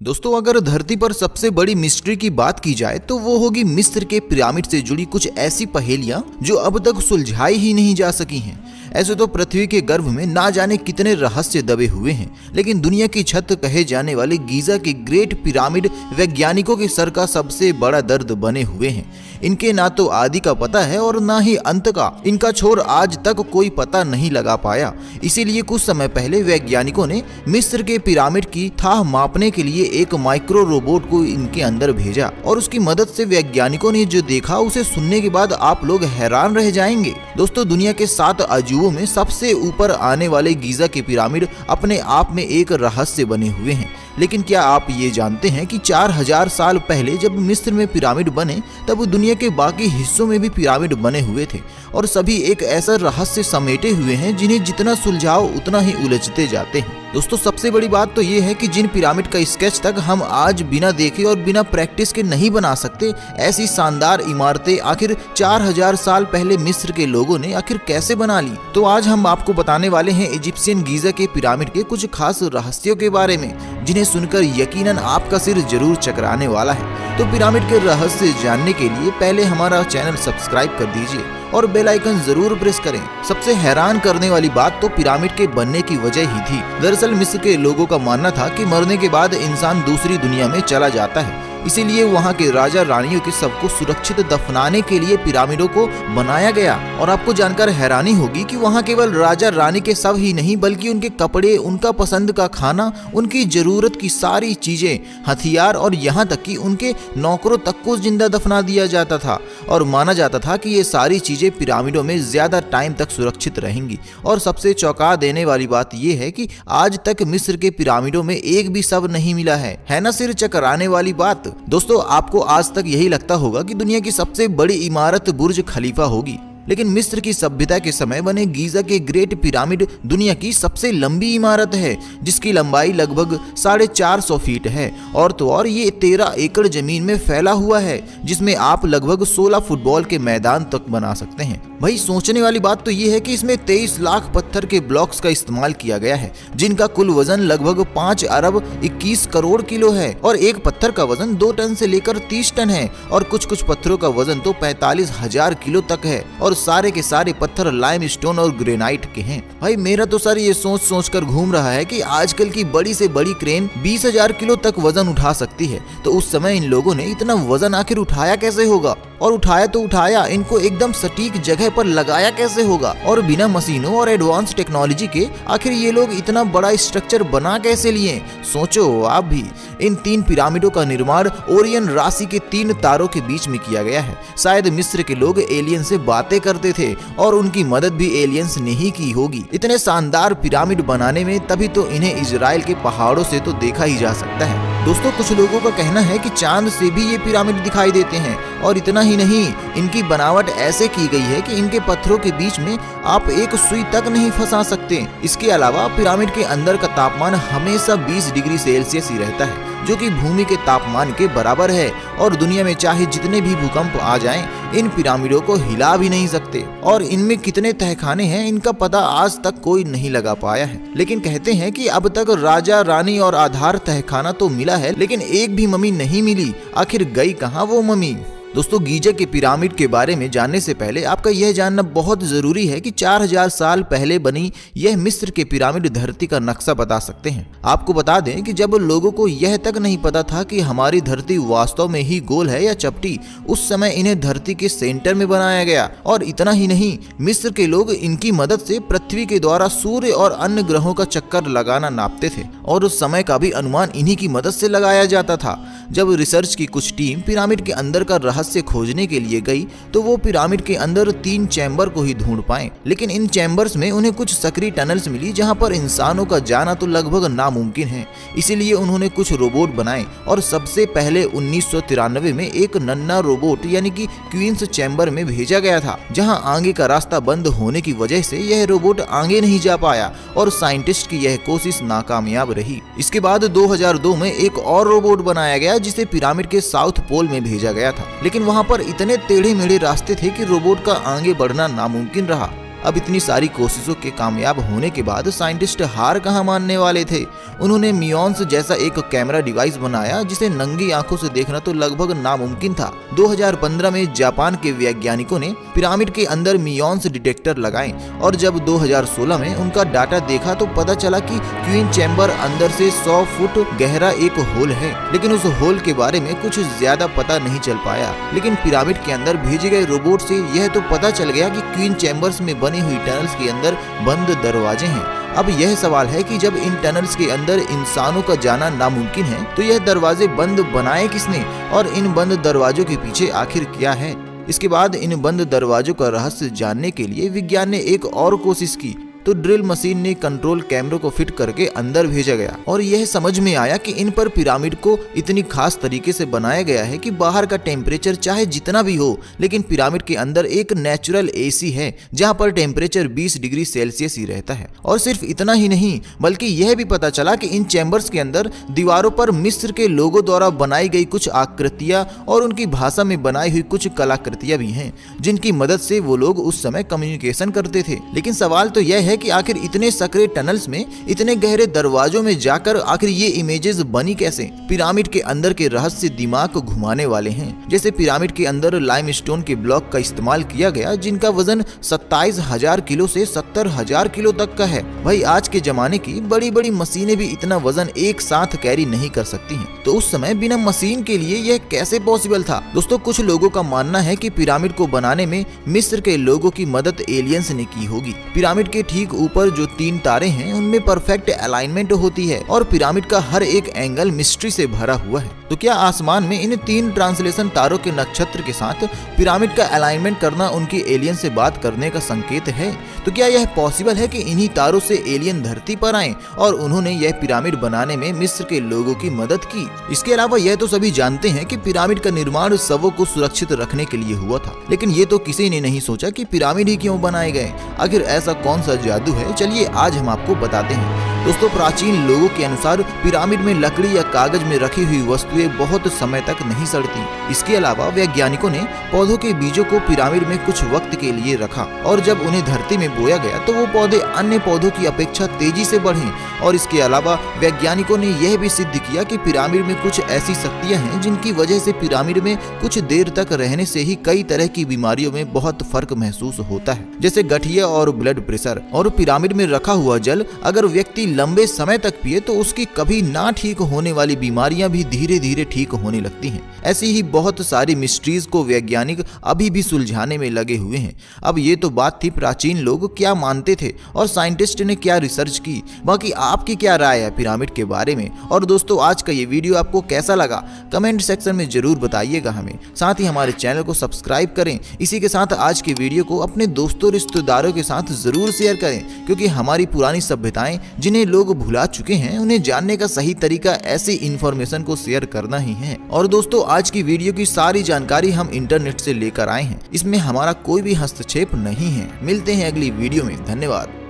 दोस्तों, अगर धरती पर सबसे बड़ी मिस्ट्री की बात की जाए तो वो होगी मिस्र के पिरामिड से जुड़ी कुछ ऐसी पहेलियां जो अब तक सुलझाई ही नहीं जा सकी हैं। ऐसे तो पृथ्वी के गर्भ में ना जाने कितने रहस्य दबे हुए हैं, लेकिन दुनिया की छत कहे जाने वाले गीजा के ग्रेट पिरामिड वैज्ञानिकों के सर का सबसे बड़ा दर्द बने हुए हैं। इनके ना तो आदि का पता है और ना ही अंत का। इनका छोर आज तक कोई पता नहीं लगा पाया। इसीलिए कुछ समय पहले वैज्ञानिकों ने मिस्र के पिरामिड की थाह मापने के लिए एक माइक्रो रोबोट को इनके अंदर भेजा और उसकी मदद से वैज्ञानिकों ने जो देखा उसे सुनने के बाद आप लोग हैरान रह जाएंगे। दोस्तों, दुनिया के 7 अजूबों में सबसे ऊपर आने वाले गीजा के पिरामिड अपने आप में एक रहस्य बने हुए हैं। लेकिन क्या आप ये जानते हैं कि 4000 साल पहले जब मिस्र में पिरामिड बने तब दुनिया के बाकी हिस्सों में भी पिरामिड बने हुए थे और सभी एक ऐसा रहस्य समेटे हुए हैं जिन्हें जितना सुलझाओ उतना ही उलझते जाते हैं। दोस्तों, सबसे बड़ी बात तो ये है कि जिन पिरामिड का स्केच तक हम आज बिना देखे और बिना प्रैक्टिस के नहीं बना सकते, ऐसी शानदार इमारतें आखिर 4000 साल पहले मिस्र के लोगों ने आखिर कैसे बना ली। तो आज हम आपको बताने वाले हैं इजिप्शियन गीजा के पिरामिड के कुछ खास रहस्यों के बारे में, जिन्हें सुनकर यकीनन आपका सिर जरूर चकराने वाला है। तो पिरामिड के रहस्य जानने के लिए पहले हमारा चैनल सब्सक्राइब कर दीजिए और बेल आइकन जरूर प्रेस करें। सबसे हैरान करने वाली बात तो पिरामिड के बनने की वजह ही थी। दरअसल मिस्र के लोगों का मानना था कि मरने के बाद इंसान दूसरी दुनिया में चला जाता है, इसीलिए वहाँ के राजा रानियों के सबको सुरक्षित दफनाने के लिए पिरामिडों को बनाया गया। और आपको जानकर हैरानी होगी कि वहाँ केवल राजा रानी के शव ही नहीं बल्कि उनके कपड़े, उनका पसंद का खाना, उनकी जरूरत की सारी चीजें, हथियार और यहाँ तक कि उनके नौकरों तक को जिंदा दफना दिया जाता था। और माना जाता था कि ये सारी चीजें पिरामिडों में ज्यादा टाइम तक सुरक्षित रहेंगी। और सबसे चौंका देने वाली बात यह है कि आज तक मिस्र के पिरामिडों में एक भी शव नहीं मिला है ना सिर चकराने वाली बात। दोस्तों, आपको आज तक यही लगता होगा कि दुनिया की सबसे बड़ी इमारत बुर्ज खलीफा होगी, लेकिन मिस्र की सभ्यता के समय बने गीजा के ग्रेट पिरामिड दुनिया की सबसे लंबी इमारत है, जिसकी लंबाई लगभग 450 फीट है। और तो और ये 13 एकड़ जमीन में फैला हुआ है, जिसमें आप लगभग 16 फुटबॉल के मैदान तक बना सकते हैं। भाई, सोचने वाली बात तो ये है कि इसमें 23 लाख पत्थर के ब्लॉक्स का इस्तेमाल किया गया है, जिनका कुल वजन लगभग 5 अरब 21 करोड़ किलो है। और एक पत्थर का वजन 2 टन से लेकर 30 टन है और कुछ पत्थरों का वजन तो 45,000 किलो तक है। और सारे के सारे पत्थर लाइमस्टोन और ग्रेनाइट के हैं। भाई, मेरा तो सर ये सोच कर घूम रहा है कि आजकल की बड़ी से बड़ी क्रेन 20,000 किलो तक वजन उठा सकती है, तो उस समय इन लोगों ने इतना वजन आखिर उठाया कैसे होगा? और उठाया तो उठाया, इनको एकदम सटीक जगह पर लगाया कैसे होगा? और बिना मशीनों और एडवांस टेक्नोलॉजी के आखिर ये लोग इतना बड़ा स्ट्रक्चर बना कैसे लिए? सोचो आप भी। इन 3 पिरामिडों का निर्माण ओरियन राशि के 3 तारों के बीच में किया गया है। शायद मिस्र के लोग एलियन से बातें करते थे और उनकी मदद भी एलियंस ने ही की होगी। इतने शानदार पिरामिड बनाने में तभी तो इन्हें इजराइल के पहाड़ों से तो देखा ही जा सकता है। दोस्तों, कुछ लोगों का कहना है कि चांद से भी ये पिरामिड दिखाई देते हैं। और इतना ही नहीं, इनकी बनावट ऐसे की गई है कि इनके पत्थरों के बीच में आप एक सुई तक नहीं फंसा सकते। इसके अलावा पिरामिड के अंदर का तापमान हमेशा 20 डिग्री सेल्सियस ही रहता है, जो कि भूमि के तापमान के बराबर है। और दुनिया में चाहे जितने भी भूकंप आ जाएं, इन पिरामिडों को हिला भी नहीं सकते। और इनमें कितने तहखाने हैं, इनका पता आज तक कोई नहीं लगा पाया है। लेकिन कहते हैं कि अब तक राजा रानी और आधार तहखाना तो मिला है, लेकिन एक भी मम्मी नहीं मिली। आखिर गई कहाँ वो मम्मी? दोस्तों, गीजा के पिरामिड के बारे में जानने से पहले आपका यह जानना बहुत जरूरी है कि 4000 साल पहले बनी यह मिस्र के पिरामिड धरती का नक्शा बता सकते हैं। आपको बता दें कि जब लोगों को यह तक नहीं पता था कि हमारी धरती वास्तव में ही गोल है या चपटी, उस समय इन्हें धरती के सेंटर में बनाया गया। और इतना ही नहीं, मिस्र के लोग इनकी मदद से पृथ्वी के द्वारा सूर्य और अन्य ग्रहों का चक्कर लगाना नापते थे और उस समय का भी अनुमान इन्हीं की मदद से लगाया जाता था। जब रिसर्च की कुछ टीम पिरामिड के अंदर का रहस्य खोजने के लिए गई तो वो पिरामिड के अंदर 3 चैम्बर को ही ढूंढ पाए, लेकिन इन चैम्बर्स में उन्हें कुछ सक्रिय टनल्स मिली जहां पर इंसानों का जाना तो लगभग नामुमकिन है। इसीलिए उन्होंने कुछ रोबोट बनाए और सबसे पहले 1993 में एक नन्हा रोबोट यानी कि क्वींस चैम्बर में भेजा गया था, जहां आगे का रास्ता बंद होने की वजह से यह रोबोट आगे नहीं जा पाया और साइंटिस्ट की यह कोशिश नाकामयाब रही। इसके बाद 2002 में एक और रोबोट बनाया गया जिसे पिरामिड के साउथ पोल में भेजा गया था, लेकिन वहां पर इतने टेढ़े मेढ़े रास्ते थे कि रोबोट का आगे बढ़ना नामुमकिन रहा। अब इतनी सारी कोशिशों के कामयाब होने के बाद साइंटिस्ट हार कहां मानने वाले थे। उन्होंने मियोन्स जैसा एक कैमरा डिवाइस बनाया जिसे नंगी आंखों से देखना तो लगभग नामुमकिन था। 2015 में जापान के वैज्ञानिकों ने पिरामिड के अंदर मियोन्स डिटेक्टर लगाए और जब 2016 में उनका डाटा देखा तो पता चला कि क्वीन चैम्बर अंदर से 100 फुट गहरा एक होल है, लेकिन उस होल के बारे में कुछ ज्यादा पता नहीं चल पाया। लेकिन पिरामिड के अंदर भेजे गए रोबोट से यह तो पता चल गया कि क्वीन चैम्बर्स में बनी हुई टनल्स के अंदर बंद दरवाजे हैं। अब यह सवाल है कि जब इन टनल्स के अंदर इंसानों का जाना नामुमकिन है तो यह दरवाजे बंद बनाए किसने और इन बंद दरवाजों के पीछे आखिर क्या है। इसके बाद इन बंद दरवाजों का रहस्य जानने के लिए विज्ञान ने एक और कोशिश की तो ड्रिल मशीन ने कंट्रोल कैमरों को फिट करके अंदर भेजा गया और यह समझ में आया कि इन पर पिरामिड को इतनी खास तरीके से बनाया गया है कि बाहर का टेम्परेचर चाहे जितना भी हो, लेकिन पिरामिड के अंदर एक नेचुरल एसी है जहां पर टेम्परेचर 20 डिग्री सेल्सियस ही रहता है। और सिर्फ इतना ही नहीं बल्कि यह भी पता चला कि इन चैम्बर्स के अंदर दीवारों पर मिस्र के लोगों द्वारा बनाई गई कुछ आकृतियां और उनकी भाषा में बनाई हुई कुछ कलाकृतियां भी हैं जिनकी मदद से वो लोग उस समय कम्युनिकेशन करते थे। लेकिन सवाल तो यह है कि आखिर इतने सकरे टनल्स में इतने गहरे दरवाजों में जाकर आखिर ये इमेजेस बनी कैसे। पिरामिड के अंदर के रहस्य दिमाग को घुमाने वाले हैं। जैसे पिरामिड के अंदर लाइमस्टोन के ब्लॉक का इस्तेमाल किया गया जिनका वजन 27,000 किलो से 70,000 किलो तक का है। भाई आज के जमाने की बड़ी बड़ी मशीनें भी इतना वजन एक साथ कैरी नहीं कर सकती हैं, तो उस समय बिना मशीन के लिए यह कैसे पॉसिबल था। दोस्तों कुछ लोगों का मानना है कि पिरामिड को बनाने में मिस्र के लोगों की मदद एलियंस ने की होगी। पिरामिड के ठीक ऊपर जो 3 तारे हैं उनमें परफेक्ट अलाइनमेंट होती है और पिरामिड का हर एक एंगल मिस्ट्री से भरा हुआ है। तो क्या आसमान में इन 3 ट्रांसलेशन तारों के नक्षत्र के साथ पिरामिड का अलाइनमेंट करना उनकी एलियन से बात करने का संकेत है? तो क्या यह पॉसिबल है कि इन्हीं तारों से एलियन धरती पर आए और उन्होंने यह पिरामिड बनाने में मिस्र के लोगों की मदद की? इसके अलावा यह तो सभी जानते हैं कि पिरामिड का निर्माण शवों को सुरक्षित रखने के लिए हुआ था, लेकिन ये तो किसी ने नहीं सोचा कि पिरामिड ही क्यों बनाए गए। आखिर ऐसा कौन सा जादू है, चलिए आज हम आपको बताते हैं। दोस्तों प्राचीन लोगों के अनुसार पिरामिड में लकड़ी या कागज में रखी हुई वस्तुएं बहुत समय तक नहीं सड़ती। इसके अलावा वैज्ञानिकों ने पौधों के बीजों को पिरामिड में कुछ वक्त के लिए रखा और जब उन्हें धरती में बोया गया तो वो पौधे अन्य पौधों की अपेक्षा तेजी से बढ़े। और इसके अलावा वैज्ञानिकों ने यह भी सिद्ध किया कि पिरामिड में कुछ ऐसी शक्तियां हैं जिनकी वजह से पिरामिड में कुछ देर तक रहने से ही कई तरह की बीमारियों में बहुत फर्क महसूस होता है, जैसे गठिया और ब्लड प्रेशर। और पिरामिड में रखा हुआ जल अगर व्यक्ति लंबे समय तक पिए तो उसकी कभी ना ठीक होने वाली बीमारियां भी धीरे धीरे ठीक होने लगती हैं। ऐसी ही बहुत सारी मिस्ट्रीज को वैज्ञानिक अभी भी सुलझाने में लगे हुए हैं। अब ये तो बात थी प्राचीन लोग क्या मानते थे और साइंटिस्ट ने क्या रिसर्च की। बाकी आपकी क्या राय है पिरामिड के बारे में? और दोस्तों आज का ये वीडियो आपको कैसा लगा कमेंट सेक्शन में जरूर बताइएगा हमें। साथ ही हमारे चैनल को सब्सक्राइब करें। इसी के साथ आज के वीडियो को अपने दोस्तों रिश्तेदारों के साथ जरूर शेयर करें, क्योंकि हमारी पुरानी सभ्यताएं जिन्हें लोग भुला चुके हैं उन्हें जानने का सही तरीका ऐसी इंफॉर्मेशन को शेयर करना ही है। और दोस्तों आज की वीडियो की सारी जानकारी हम इंटरनेट से लेकर आए हैं, इसमें हमारा कोई भी हस्तक्षेप नहीं है। मिलते हैं अगली वीडियो में, धन्यवाद।